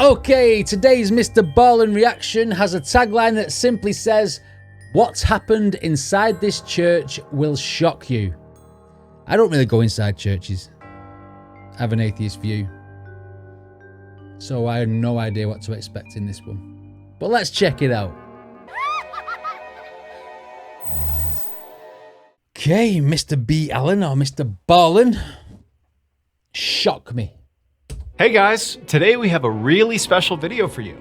Okay, today's Mr. Ballen reaction has a tagline that simply says, "What's happened inside this church will shock you." I don't really go inside churches. I have an atheist view. So I have no idea what to expect in this one. But let's check it out. Okay, Mr. B. Allen or Mr. Ballen. Shock me. Hey guys, today we have a really special video for you.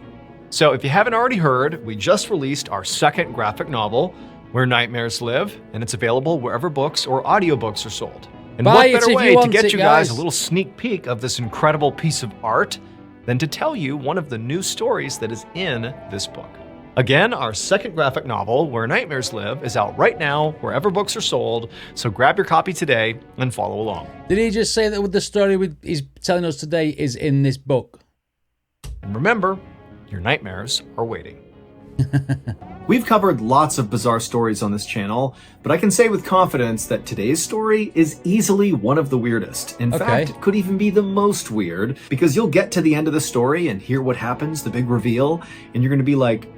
So if you haven't already heard, we just released our second graphic novel, Where Nightmares Live, and it's available wherever books or audiobooks are sold. And Buy what it better if way you to want get it, you guys guys. a little sneak peek of this incredible piece of art than to tell you one of the new stories that is in this book. Again, our second graphic novel, Where Nightmares Live, is out right now wherever books are sold, so grab your copy today and follow along. Did he just say that with the story he's telling us today is in this book? And remember, your nightmares are waiting. We've covered lots of bizarre stories on this channel, but I can say with confidence that today's story is easily one of the weirdest. In fact, it could even be the most weird, because you'll get to the end of the story and hear what happens, the big reveal, and you're going to be like,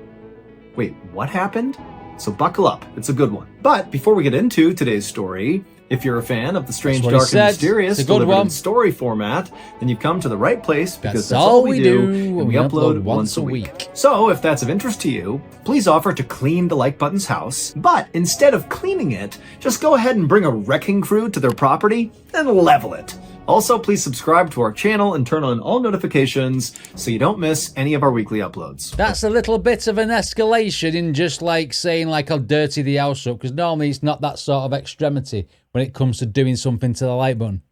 wait, what happened? So buckle up, it's a good one. But before we get into today's story, if you're a fan of the strange, dark, and mysterious delivered in story format, then you've come to the right place, because that's all we do, and we upload once a week. So if that's of interest to you, please offer to clean the like button's house, but instead of cleaning it, just go ahead and bring a wrecking crew to their property and level it. Also, please subscribe to our channel and turn on all notifications so you don't miss any of our weekly uploads. That's a little bit of an escalation in just like saying like I'll dirty the house up, because normally it's not that sort of extremity when it comes to doing something to the like button.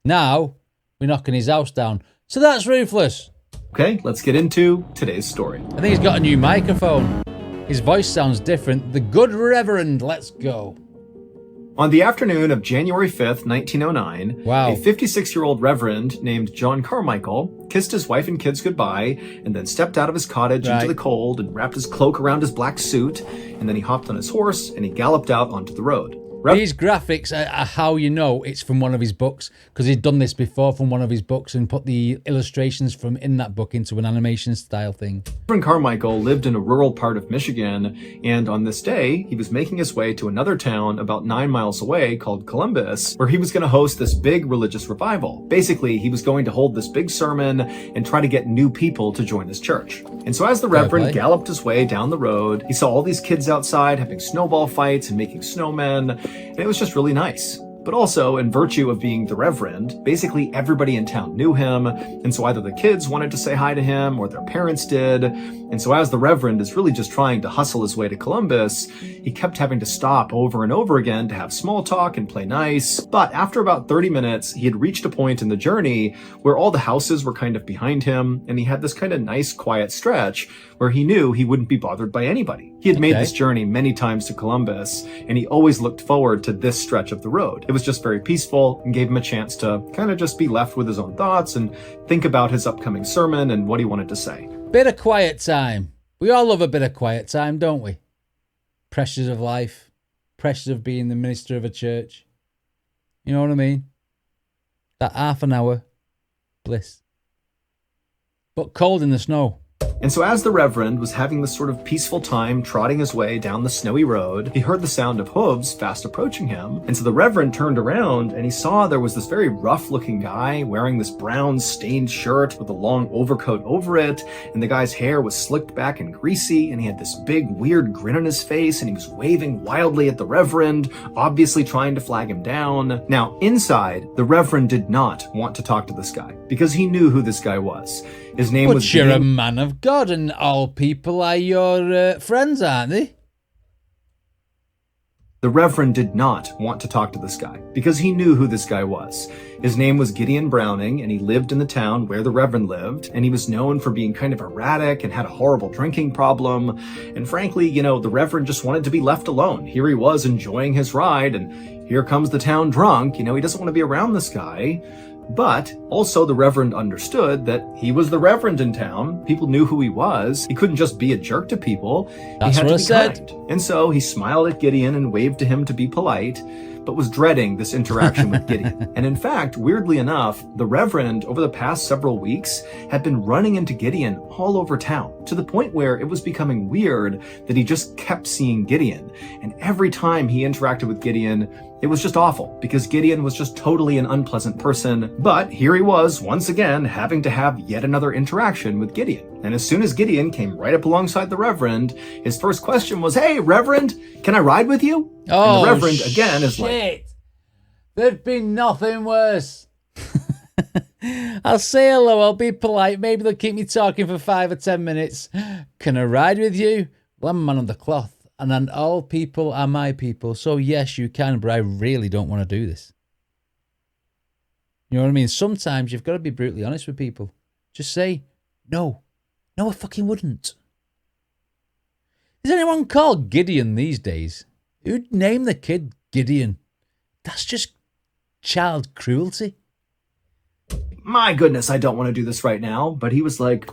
Now, we're knocking his house down. So that's ruthless. Okay, let's get into today's story. I think he's got a new microphone. His voice sounds different. The Good Reverend, let's go. On the afternoon of January 5th, 1909, a 56-year-old reverend named John Carmichael kissed his wife and kids goodbye and then stepped out of his cottage into the cold and wrapped his cloak around his black suit, and then he hopped on his horse and he galloped out onto the road. These graphics are how you know it's from one of his books, because he'd done this before from one of his books and put the illustrations from in that book into an animation style thing. Reverend Carmichael lived in a rural part of Michigan, and on this day, he was making his way to another town about 9 miles away called Columbus, where he was going to host this big religious revival. Basically, he was going to hold this big sermon and try to get new people to join his church. And so as the Reverend galloped his way down the road, he saw all these kids outside having snowball fights and making snowmen, and it was just really nice. But also, in virtue of being the Reverend, basically everybody in town knew him, and so either the kids wanted to say hi to him or their parents did. And so as the Reverend is really just trying to hustle his way to Columbus, he kept having to stop over and over again to have small talk and play nice. But after about 30 minutes, he had reached a point in the journey where all the houses were kind of behind him, and he had this kind of nice, quiet stretch where he knew he wouldn't be bothered by anybody. He had made this journey many times to Columbus, and he always looked forward to this stretch of the road. It was just very peaceful and gave him a chance to kind of just be left with his own thoughts and think about his upcoming sermon and what he wanted to say. Bit of quiet time. We all love a bit of quiet time, don't we? Pressures of life, pressures of being the minister of a church. You know what I mean? That half an hour bliss. But cold in the snow. And so as the Reverend was having this sort of peaceful time trotting his way down the snowy road, he heard the sound of hooves fast approaching him. And so the Reverend turned around and he saw there was this very rough-looking guy wearing this brown stained shirt with a long overcoat over it. And the guy's hair was slicked back and greasy, and he had this big weird grin on his face, and he was waving wildly at the Reverend, obviously trying to flag him down. Now, inside, the Reverend did not want to talk to this guy because he knew who this guy was. His name was... But you're a man of God, and all people are your friends, aren't they? The Reverend did not want to talk to this guy because he knew who this guy was. His name was Gideon Browning, and he lived in the town where the Reverend lived, and he was known for being kind of erratic and had a horrible drinking problem. And frankly, you know, the Reverend just wanted to be left alone. Here he was enjoying his ride, and here comes the town drunk. You know, he doesn't want to be around this guy. But also the Reverend understood that he was the Reverend in town. People knew who he was. He couldn't just be a jerk to people. That's he had what to I be said. kind. And so he smiled at Gideon and waved to him to be polite. but was dreading this interaction with Gideon. And in fact, weirdly enough, the Reverend, over the past several weeks, had been running into Gideon all over town, to the point where it was becoming weird that he just kept seeing Gideon. And every time he interacted with Gideon, it was just awful, because Gideon was just totally an unpleasant person. But here he was, once again, having to have yet another interaction with Gideon. And as soon as Gideon came right up alongside the Reverend, his first question was, "Hey, Reverend, can I ride with you?" Oh, and the Reverend, again, is like, there'd be nothing worse. I'll say hello, I'll be polite, maybe they'll keep me talking for 5 or 10 minutes. "Can I ride with you?" "Well, I'm a man of the cloth, and all people are my people, so yes, you can, but I really don't want to do this." You know what I mean? Sometimes you've got to be brutally honest with people. Just say, no. No, I fucking wouldn't. Is anyone called Gideon these days? Who'd name the kid Gideon? That's just child cruelty. "My goodness, I don't want to do this right now." But he was like,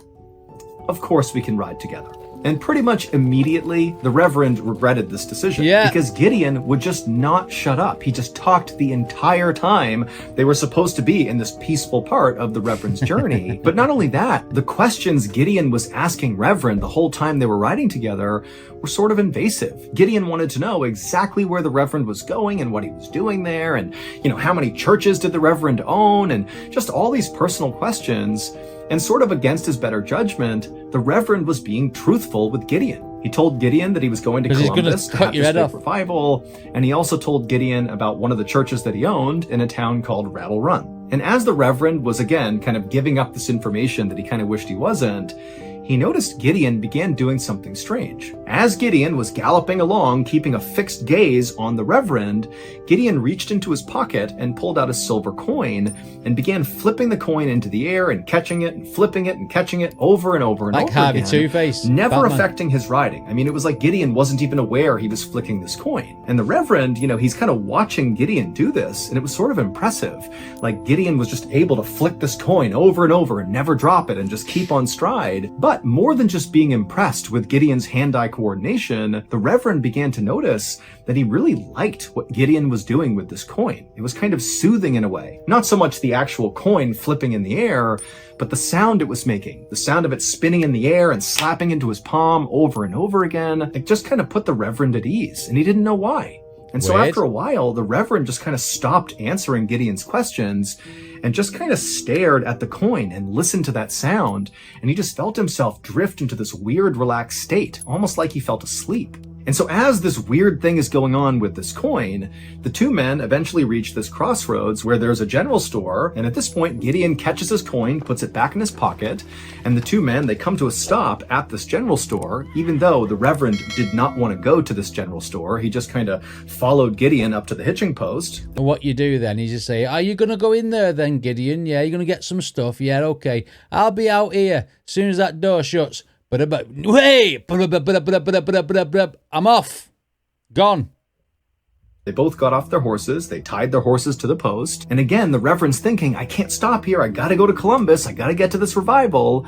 "Of course we can ride together." And pretty much immediately, the Reverend regretted this decision. Yeah. Because Gideon would just not shut up. He just talked the entire time they were supposed to be in this peaceful part of the Reverend's journey. But not only that, the questions Gideon was asking Reverend the whole time they were riding together were sort of invasive. Gideon wanted to know exactly where the Reverend was going and what he was doing there, and, how many churches did the Reverend own, and just all these personal questions. And sort of against his better judgment, the Reverend was being truthful with Gideon. He told Gideon that he was going to Columbus to have this big revival, and he also told Gideon about one of the churches that he owned in a town called Rattle Run. And as the Reverend was again kind of giving up this information that he kind of wished he wasn't, he noticed Gideon began doing something strange. As Gideon was galloping along, keeping a fixed gaze on the Reverend, Gideon reached into his pocket and pulled out a silver coin and began flipping the coin into the air and catching it and flipping it and catching it over and over and over again. Like Harvey Two-Face. Never affecting his riding. I mean, it was like Gideon wasn't even aware he was flicking this coin. And the Reverend, he's kind of watching Gideon do this, and it was sort of impressive. Like Gideon was just able to flick this coin over and over and never drop it and just keep on stride. But more than just being impressed with Gideon's hand-eye coordination, the Reverend began to notice that he really liked what Gideon was doing with this coin. It was kind of soothing in a way. Not so much the actual coin flipping in the air, but the sound it was making. The sound of it spinning in the air and slapping into his palm over and over again. It just kind of put the Reverend at ease, and he didn't know why. And so after a while, the Reverend just kind of stopped answering Gideon's questions and just kind of stared at the coin and listened to that sound. And he just felt himself drift into this weird, relaxed state, almost like he felt asleep. And so as this weird thing is going on with this coin, the two men eventually reach this crossroads where there's a general store. And at this point, Gideon catches his coin, puts it back in his pocket, and the two men, they come to a stop at this general store, even though the Reverend did not want to go to this general store. He just kind of followed Gideon up to the hitching post. And what you do then is you say, "Are you going to go in there then, Gideon? Yeah, you're going to get some stuff? Yeah, okay. I'll be out here as soon as that door shuts. Hey, I'm off. Gone." They both got off their horses, they tied their horses to the post, and again, the Reverend's thinking, "I can't stop here, I gotta go to Columbus, I gotta get to this revival."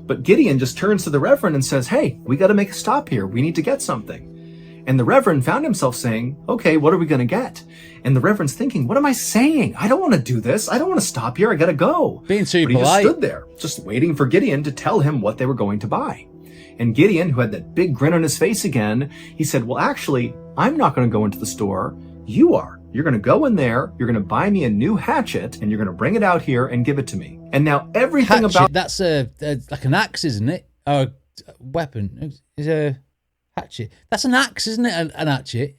But Gideon just turns to the Reverend and says, "Hey, we gotta make a stop here, we need to get something." And the Reverend found himself saying, "Okay, what are we gonna get?" And the Reverend's thinking, "What am I saying? I don't want to do this. I don't want to stop here. I gotta go." Being too polite. He polite. just stood there, just waiting for Gideon to tell him what they were going to buy. And Gideon, who had that big grin on his face again, he said, "Well, actually, I'm not going to go into the store. You are. You're going to go in there, you're going to buy me a new hatchet, and you're going to bring it out here and give it to me." And now everything hatchet, that's like an axe, isn't it? Or a weapon. Is a hatchet. That's an axe, isn't it? An hatchet.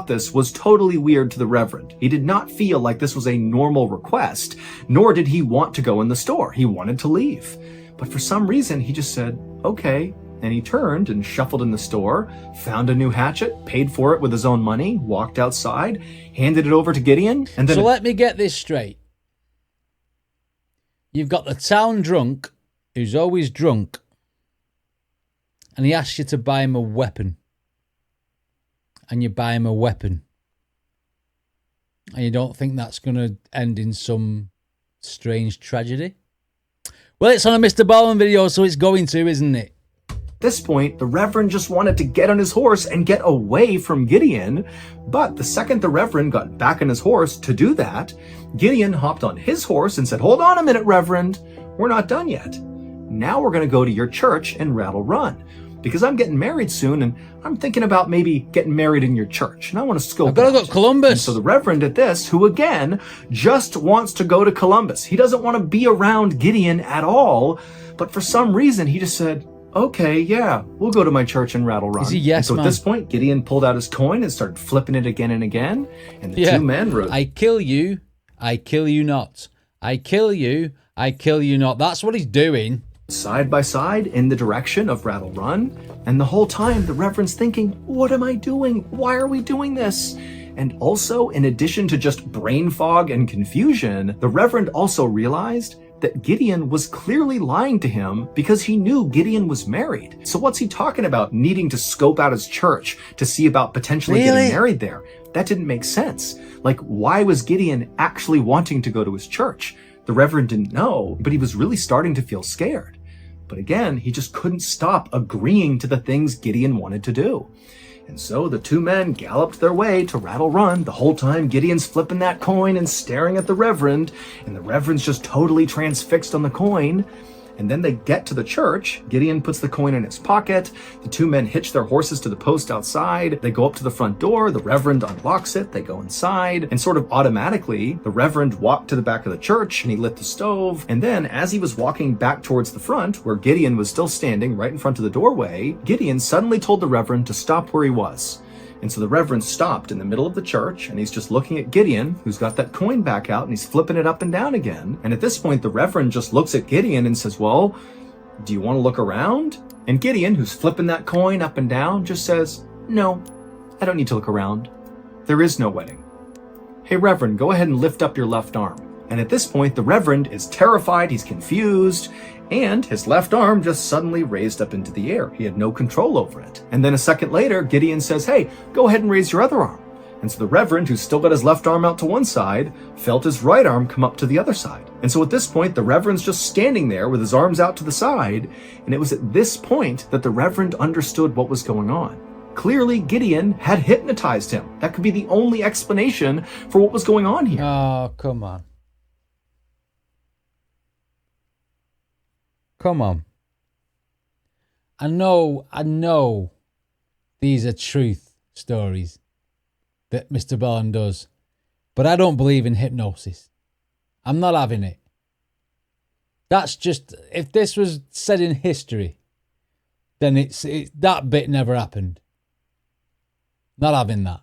This was totally weird to the Reverend. He did not feel like this was a normal request, nor did he want to go in the store. He wanted to leave. But for some reason, he just said, "Okay." And he turned and shuffled in the store, found a new hatchet, paid for it with his own money, walked outside, handed it over to Gideon, and then... So let me get this straight. You've got the town drunk, who's always drunk, and he asks you to buy him a weapon. And you buy him a weapon. And you don't think that's going to end in some strange tragedy? Well, it's on a Mr. Ballen video, so it's going to, isn't it? At this point, the Reverend just wanted to get on his horse and get away from Gideon, but the second the Reverend got back on his horse to do that, Gideon hopped on his horse and said, "Hold on a minute, Reverend, we're not done yet. Now we're going to go to your church in Rattle Run, because I'm getting married soon, and I'm thinking about maybe getting married in your church, and I want to scope I've got to go out." to Columbus. And so the Reverend at this, who again just wants to go to Columbus, he doesn't want to be around Gideon at all, but for some reason he just said, "Okay, yeah, we'll go to my church in Rattle Run." He's a yes and so man. at this point, Gideon pulled out his coin and started flipping it again and again, and the two men rode. I kill you, I kill you not. I kill you, I kill you not. That's what he's doing. Side by side in the direction of Rattle Run, and the whole time the Reverend's thinking, "What am I doing? Why are we doing this?" And also, in addition to just brain fog and confusion, the Reverend also realized that Gideon was clearly lying to him because he knew Gideon was married. So what's he talking about needing to scope out his church to see about potentially getting married there? That didn't make sense. Like, why was Gideon actually wanting to go to his church? The Reverend didn't know, but he was really starting to feel scared. But again, he just couldn't stop agreeing to the things Gideon wanted to do. And so the two men galloped their way to Rattle Run. The whole time Gideon's flipping that coin and staring at the Reverend, and the Reverend's just totally transfixed on the coin. And then they get to the church. Gideon puts the coin in his pocket. The two men hitch their horses to the post outside. They go up to the front door. The Reverend unlocks it. They go inside. And sort of automatically, the Reverend walked to the back of the church and he lit the stove. And then as he was walking back towards the front, where Gideon was still standing right in front of the doorway, Gideon suddenly told the Reverend to stop where he was. And so the Reverend stopped in the middle of the church, and he's just looking at Gideon, who's got that coin back out, and he's flipping it up and down again. And at this point, the Reverend just looks at Gideon and says, "Well, do you want to look around?" And Gideon, who's flipping that coin up and down, just says, "No, I don't need to look around. There is no wedding. Hey, Reverend, go ahead and lift up your left arm." And at this point, the Reverend is terrified, he's confused, and his left arm just suddenly raised up into the air. He had no control over it. And then a second later, Gideon says, "Hey, go ahead and raise your other arm." And so the Reverend, who's still got his left arm out to one side, felt his right arm come up to the other side. And so at this point, the Reverend's just standing there with his arms out to the side, and it was at this point that the Reverend understood what was going on. Clearly, Gideon had hypnotized him. That could be the only explanation for what was going on here. Oh, come on. Come on. I know these are truth stories that Mr. Ballen does, but I don't believe in hypnosis. I'm not having it. That's just, if this was said in history, then it's that bit never happened. Not having that.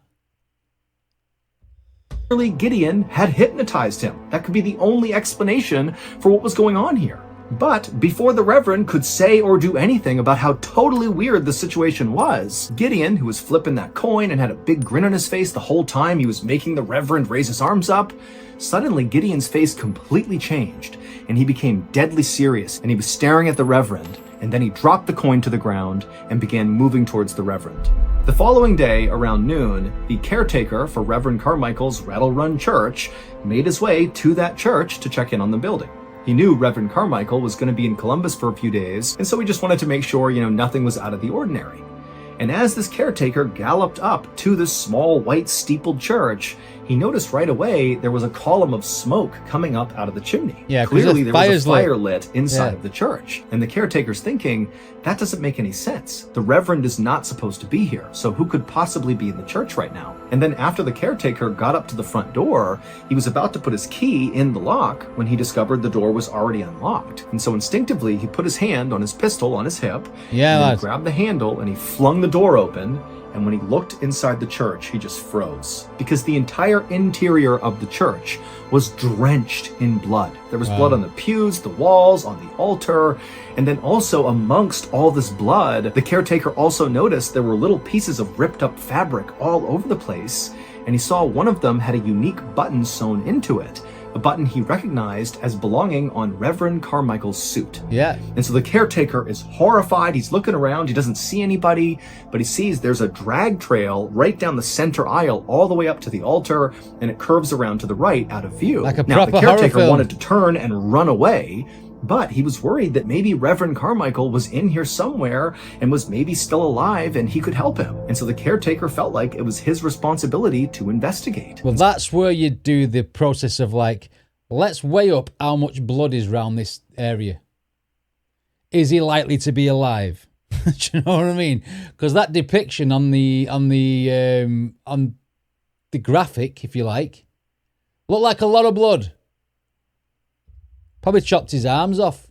Clearly, Gideon had hypnotized him. That could be the only explanation for what was going on here. But before the Reverend could say or do anything about how totally weird the situation was, Gideon, who was flipping that coin and had a big grin on his face the whole time he was making the Reverend raise his arms up, suddenly Gideon's face completely changed, and he became deadly serious, and he was staring at the Reverend, and then he dropped the coin to the ground and began moving towards the Reverend. The following day, around noon, the caretaker for Reverend Carmichael's Rattle Run Church made his way to that church to check in on the building. He knew Reverend Carmichael was going to be in Columbus for a few days, and so he just wanted to make sure, nothing was out of the ordinary. And as this caretaker galloped up to this small white steepled church, he noticed right away there was a column of smoke coming up out of the chimney. Yeah, clearly there was a fire lit inside Yeah. of the church. And the caretaker's thinking, that doesn't make any sense. The Reverend is not supposed to be here, so who could possibly be in the church right now? And then after the caretaker got up to the front door, he was about to put his key in the lock when he discovered the door was already unlocked. And so instinctively, he put his hand on his pistol on his hip, Yeah, and then lads. grabbed the handle, and he flung the door open. And when he looked inside the church, he just froze, because the entire interior of the church was drenched in blood. There was blood on the pews, the walls, on the altar, and then also amongst all this blood, the caretaker also noticed there were little pieces of ripped up fabric all over the place, and he saw one of them had a unique button sewn into it, a button he recognized as belonging on Reverend Carmichael's suit. Yeah. And so the caretaker is horrified. He's looking around. He doesn't see anybody, but he sees there's a drag trail right down the center aisle all the way up to the altar, and it curves around to the right out of view. Like a now, the proper horror caretaker film. wanted to turn and run away, But he was worried that maybe Reverend Carmichael was in here somewhere and was maybe still alive and he could help him. And so the caretaker felt like it was his responsibility to investigate. Well, that's where you do the process of like, let's weigh up how much blood is around this area. Is he likely to be alive? Do you know what I mean? Because that depiction on the graphic, if you like, looked like a lot of blood. Probably chopped his arms off.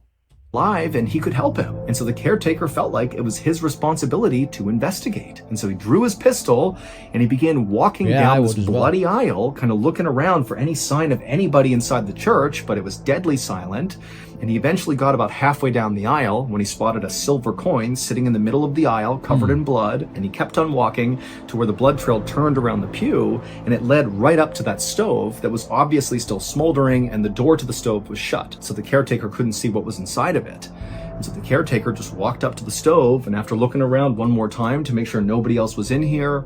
Live and he could help him. And so the caretaker felt like it was his responsibility to investigate. And so he drew his pistol and he began walking down this bloody aisle, kind of looking around for any sign of anybody inside the church, but it was deadly silent. And he eventually got about halfway down the aisle when he spotted a silver coin sitting in the middle of the aisle covered in blood, and he kept on walking to where the blood trail turned around the pew, and it led right up to that stove that was obviously still smoldering, and the door to the stove was shut, so the caretaker couldn't see what was inside of it. And so the caretaker just walked up to the stove, and after looking around one more time to make sure nobody else was in here,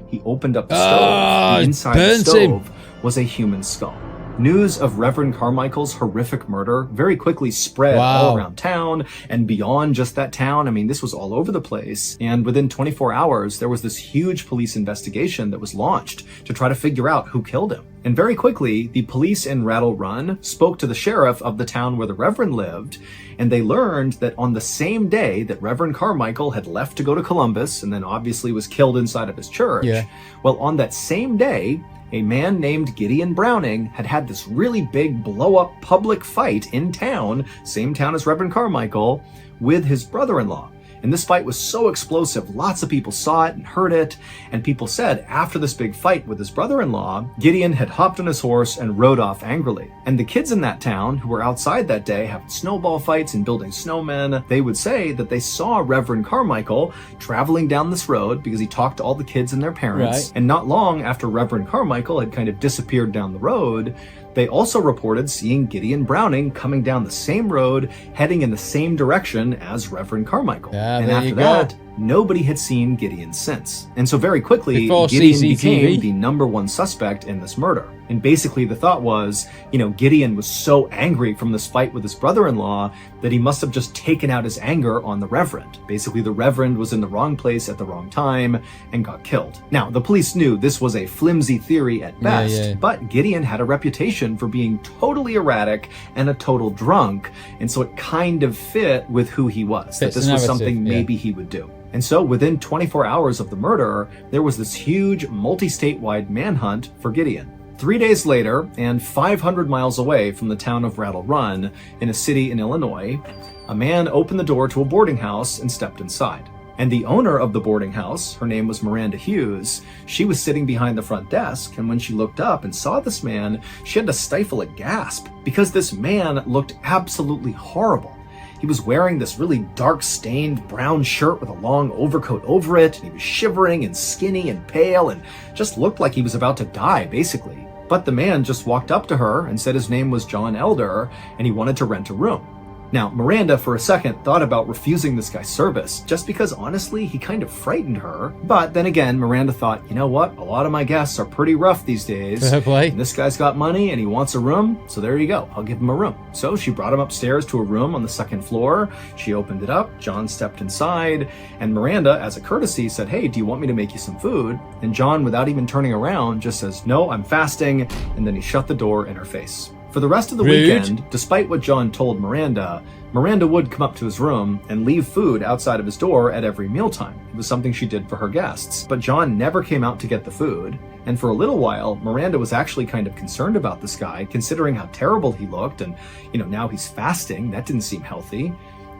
he opened up the stove. The inside of the stove was a human skull. News of Reverend Carmichael's horrific murder very quickly spread all around town and beyond just that town. I mean, this was all over the place. And within 24 hours, there was this huge police investigation that was launched to try to figure out who killed him. And very quickly, the police in Rattle Run spoke to the sheriff of the town where the Reverend lived, and they learned that on the same day that Reverend Carmichael had left to go to Columbus and then obviously was killed inside of his church, well, on that same day, a man named Gideon Browning had this really big blow-up public fight in town, same town as Reverend Carmichael, with his brother-in-law. And this fight was so explosive, lots of people saw it and heard it, and people said after this big fight with his brother-in-law, Gideon had hopped on his horse and rode off angrily. And the kids in that town who were outside that day having snowball fights and building snowmen, they would say that they saw Reverend Carmichael traveling down this road because he talked to all the kids and their parents. And not long after Reverend Carmichael had kind of disappeared down the road, they also reported seeing Gideon Browning coming down the same road, heading in the same direction as Reverend Carmichael. And after that, nobody had seen Gideon since. And so very quickly, Gideon became the #1 suspect in this murder. And basically the thought was, you know, Gideon was so angry from this fight with his brother-in-law that he must have just taken out his anger on the Reverend. Basically, the Reverend was in the wrong place at the wrong time and got killed. Now, the police knew this was a flimsy theory at best, but Gideon had a reputation for being totally erratic and a total drunk, and so it kind of fit with who he was, that this was something maybe he would do. And so within 24 hours of the murder, there was this huge multi-statewide manhunt for Gideon. 3 days later, and 500 miles away from the town of Rattle Run, in a city in Illinois, a man opened the door to a boarding house and stepped inside. And the owner of the boarding house, her name was Miranda Hughes, she was sitting behind the front desk, and when she looked up and saw this man, she had to stifle a gasp, because this man looked absolutely horrible. He was wearing this really dark stained brown shirt with a long overcoat over it, and he was shivering and skinny and pale and just looked like he was about to die, basically. But the man just walked up to her and said his name was John Elder and he wanted to rent a room. Now, Miranda, for a second, thought about refusing this guy's service, just because, honestly, he kind of frightened her. But then again, Miranda thought, you know what? A lot of my guests are pretty rough these days. And this guy's got money and he wants a room, so there you go. I'll give him a room. So she brought him upstairs to a room on the second floor. She opened it up. John stepped inside. And Miranda, as a courtesy, said, hey, do you want me to make you some food? And John, without even turning around, just says, no, I'm fasting. And then he shut the door in her face. For the rest of the weekend, despite what John told Miranda, Miranda would come up to his room and leave food outside of his door at every mealtime. It was something she did for her guests. But John never came out to get the food. And for a little while, Miranda was actually kind of concerned about this guy, considering how terrible he looked. And, you know, now he's fasting. That didn't seem healthy.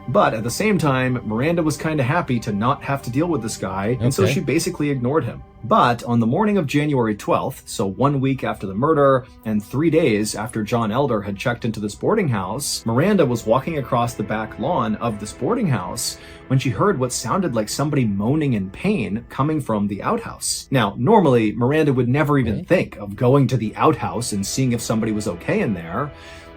But at the same time, Miranda was kind of happy to not have to deal with this guy, and so she basically ignored him. But on the morning of January 12th, so 1 week after the murder, and 3 days after John Elder had checked into this boarding house, Miranda was walking across the back lawn of this boarding house when she heard what sounded like somebody moaning in pain coming from the outhouse. Now, normally, Miranda would never even think of going to the outhouse and seeing if somebody was okay in there.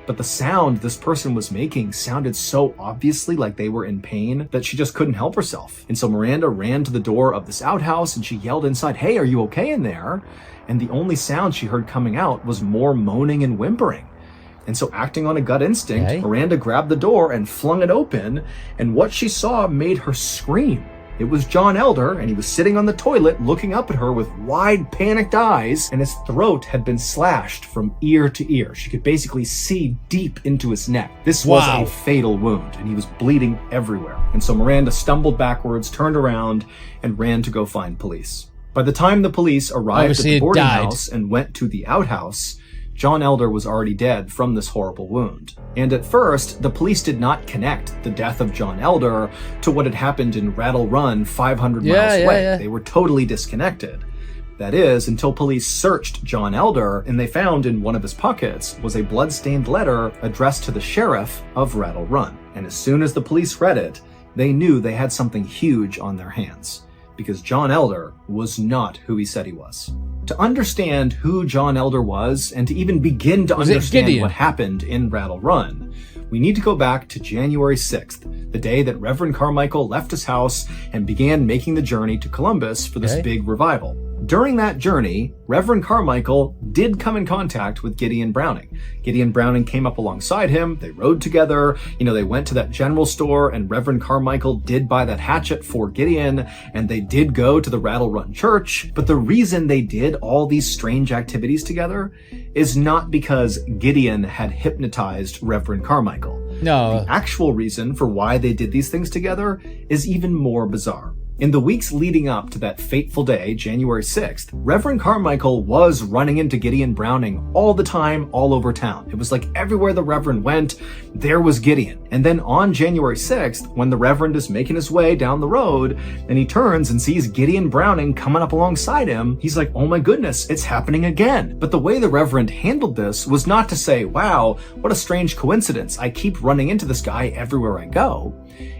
But the sound this person was making sounded so obviously like they were in pain that she just couldn't help herself. And so Miranda ran to the door of this outhouse and she yelled inside, hey, are you okay in there? And the only sound she heard coming out was more moaning and whimpering. And so, acting on a gut instinct, Okay. Miranda grabbed the door and flung it open, and what she saw made her scream. It was John Elder, and he was sitting on the toilet looking up at her with wide, panicked eyes, and his throat had been slashed from ear to ear. She could basically see deep into his neck. This was Wow. a fatal wound, and he was bleeding everywhere. And so Miranda stumbled backwards, turned around, and ran to go find police. By the time the police arrived Obviously at the he boarding died. house and went to the outhouse, John Elder was already dead from this horrible wound. And at first, the police did not connect the death of John Elder to what had happened in Rattle Run 500 miles away. Yeah. They were totally disconnected. That is, until police searched John Elder, and they found in one of his pockets was a blood-stained letter addressed to the sheriff of Rattle Run. And as soon as the police read it, they knew they had something huge on their hands, because John Elder was not who he said he was. To understand who John Elder was, and to even begin to understand Gideon? what happened in Rattle Run, we need to go back to January 6th, the day that Reverend Carmichael left his house and began making the journey to Columbus for this Okay. big revival. During that journey, Reverend Carmichael did come in contact with Gideon Browning. Gideon Browning came up alongside him. They rode together. They went to that general store, and Reverend Carmichael did buy that hatchet for Gideon, and they did go to the Rattle Run Church. But the reason they did all these strange activities together is not because Gideon had hypnotized Reverend Carmichael. No. The actual reason for why they did these things together is even more bizarre. In the weeks leading up to that fateful day, January 6th, Reverend Carmichael was running into Gideon Browning all the time, all over town. It was like everywhere the Reverend went, there was Gideon. And then on January 6th, when the Reverend is making his way down the road, and he turns and sees Gideon Browning coming up alongside him, he's like, oh my goodness, it's happening again. But the way the Reverend handled this was not to say, wow, what a strange coincidence. I keep running into this guy everywhere I go.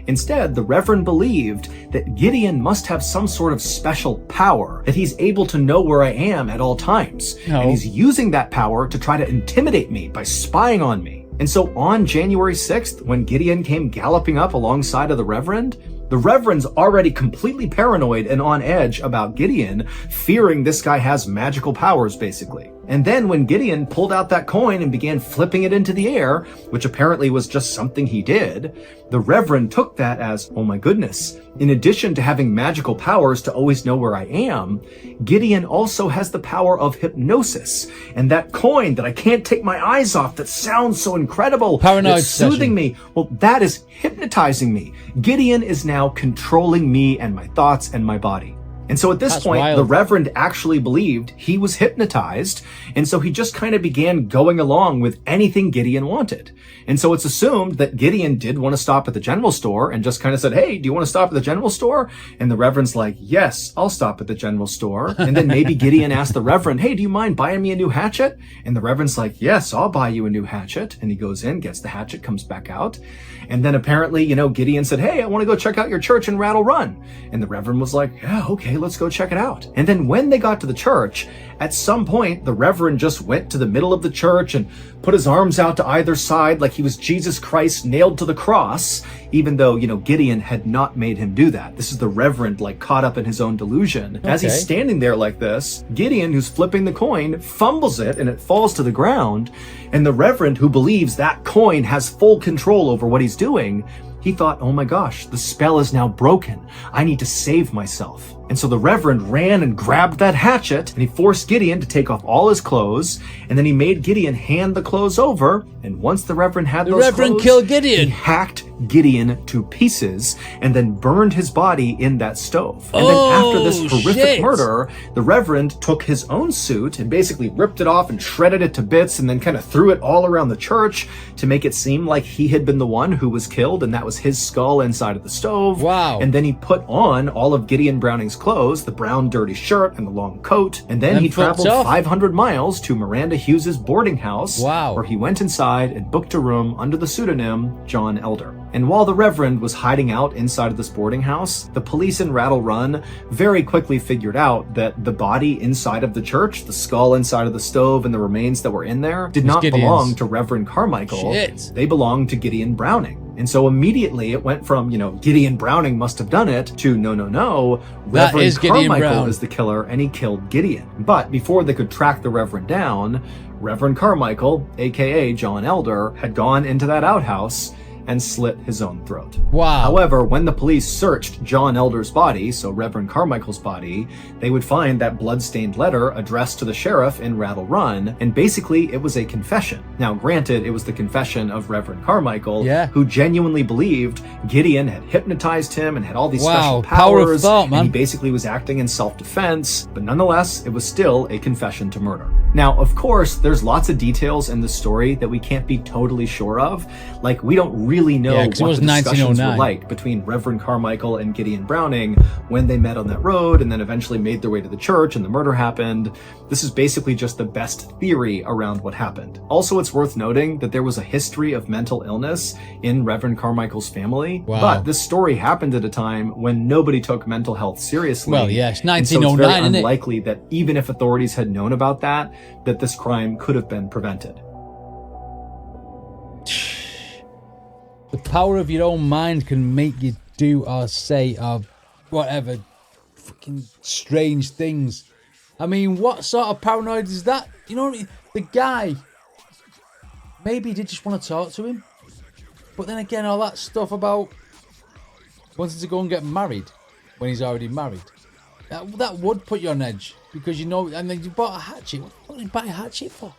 Instead, the Reverend believed that Gideon must have some sort of special power, that he's able to know where I am at all times. No. And he's using that power to try to intimidate me by spying on me. And so on January 6th, when Gideon came galloping up alongside of the Reverend's already completely paranoid and on edge about Gideon, fearing this guy has magical powers, basically. And then when Gideon pulled out that coin and began flipping it into the air, which apparently was just something he did, the Reverend took that as, oh my goodness, in addition to having magical powers to always know where I am, Gideon also has the power of hypnosis. And that coin that I can't take my eyes off that sounds so incredible, Paranoid that's soothing session. me, well, that is hypnotizing me. Gideon is now controlling me and my thoughts and my body. And so at this That's point, wild. the Reverend actually believed he was hypnotized, and so he just kind of began going along with anything Gideon wanted. And so it's assumed that Gideon did want to stop at the general store and just kind of said, hey, do you want to stop at the general store? And the Reverend's like, yes, I'll stop at the general store. And then maybe Gideon asked the Reverend, hey, do you mind buying me a new hatchet? And the Reverend's like, yes, I'll buy you a new hatchet. And he goes in, gets the hatchet, comes back out. And then apparently, Gideon said, hey, I want to go check out your church in Rattle Run. And the Reverend was like, yeah, okay, let's go check it out. And then when they got to the church, at some point, the Reverend just went to the middle of the church and put his arms out to either side like he was Jesus Christ nailed to the cross, even though, Gideon had not made him do that. This is the Reverend, caught up in his own delusion. As he's Okay. standing there like this, Gideon, who's flipping the coin, fumbles it and it falls to the ground. And the Reverend, who believes that coin has full control over what he's doing, he thought, oh my gosh, the spell is now broken. I need to save myself. And so the Reverend ran and grabbed that hatchet, and he forced Gideon to take off all his clothes, and then he made Gideon hand the clothes over, and once the Reverend had The those Reverend clothes, killed Gideon. he hacked Gideon to pieces, and then burned his body in that stove. And then after this Oh, horrific shit. murder, the Reverend took his own suit and basically ripped it off and shredded it to bits, and then kind of threw it all around the church to make it seem like he had been the one who was killed, and that was his skull inside of the stove. Wow. And then he put on all of Gideon Browning's clothes, the brown dirty shirt and the long coat, and then And he flipped traveled off. 500 miles to Miranda Hughes's boarding house, Wow. where he went inside and booked a room under the pseudonym John Elder. And while the Reverend was hiding out inside of this boarding house, the police in Rattle Run very quickly figured out that the body inside of the church, the skull inside of the stove, and the remains that were in there did not Gideon's. belong to Reverend Carmichael. Shit. They belonged to Gideon Browning. And so immediately it went from, Gideon Browning must have done it to no, That is Reverend Gideon Carmichael Brown. is the killer and he killed Gideon. But before they could track the Reverend down, Reverend Carmichael, aka John Elder, had gone into that outhouse and slit his own throat. Wow. However, when the police searched John Elder's body, so Reverend Carmichael's body, they would find that blood-stained letter addressed to the sheriff in Rattle Run, and basically it was a confession. Now, granted, it was the confession of Reverend Carmichael, who genuinely believed Gideon had hypnotized him and had all these special powers, power of thought, man. and he basically was acting in self-defense, but nonetheless, it was still a confession to murder. Now, of course, there's lots of details in the story that we can't be totally sure of. Like, we don't really know what the discussions were like between Reverend Carmichael and Gideon Browning when they met on that road and then eventually made their way to the church and the murder happened. This is basically just the best theory around what happened. Also, it's worth noting that there was a history of mental illness in Reverend Carmichael's family, but this story happened at a time when nobody took mental health seriously. Well, yes, 1909, so it's very isn't it? unlikely that even if authorities had known about that this crime could have been prevented. The power of your own mind can make you do or say or whatever fucking strange things. I mean, what sort of paranoid is that? You know what I mean? The guy, maybe he did just want to talk to him. But then again, all that stuff about wanting to go and get married when he's already married. That would put you on edge. Because and then you bought a hatchet. What did you buy a hatchet for?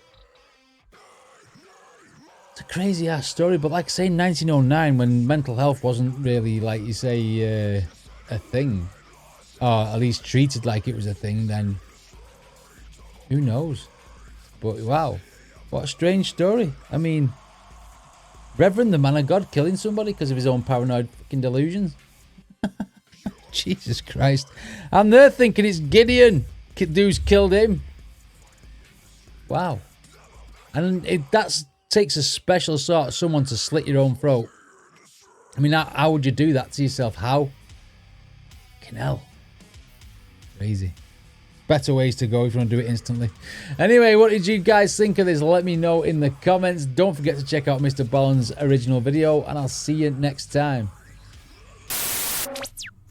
It's a crazy ass story, but like I say, in 1909, when mental health wasn't really, like you say, a thing, or at least treated like it was a thing, then who knows? But wow, what a strange story. I mean, Reverend, the man of God, killing somebody because of his own paranoid fucking delusions. Jesus Christ. And they're thinking it's Gideon. Dude's killed him. Wow. And that takes a special sort of someone to slit your own throat. I mean, how would you do that to yourself? How? Fucking hell. Crazy. Better ways to go if you want to do it instantly. Anyway, what did you guys think of this? Let me know in the comments. Don't forget to check out Mr. Ballen's original video, and I'll see you next time.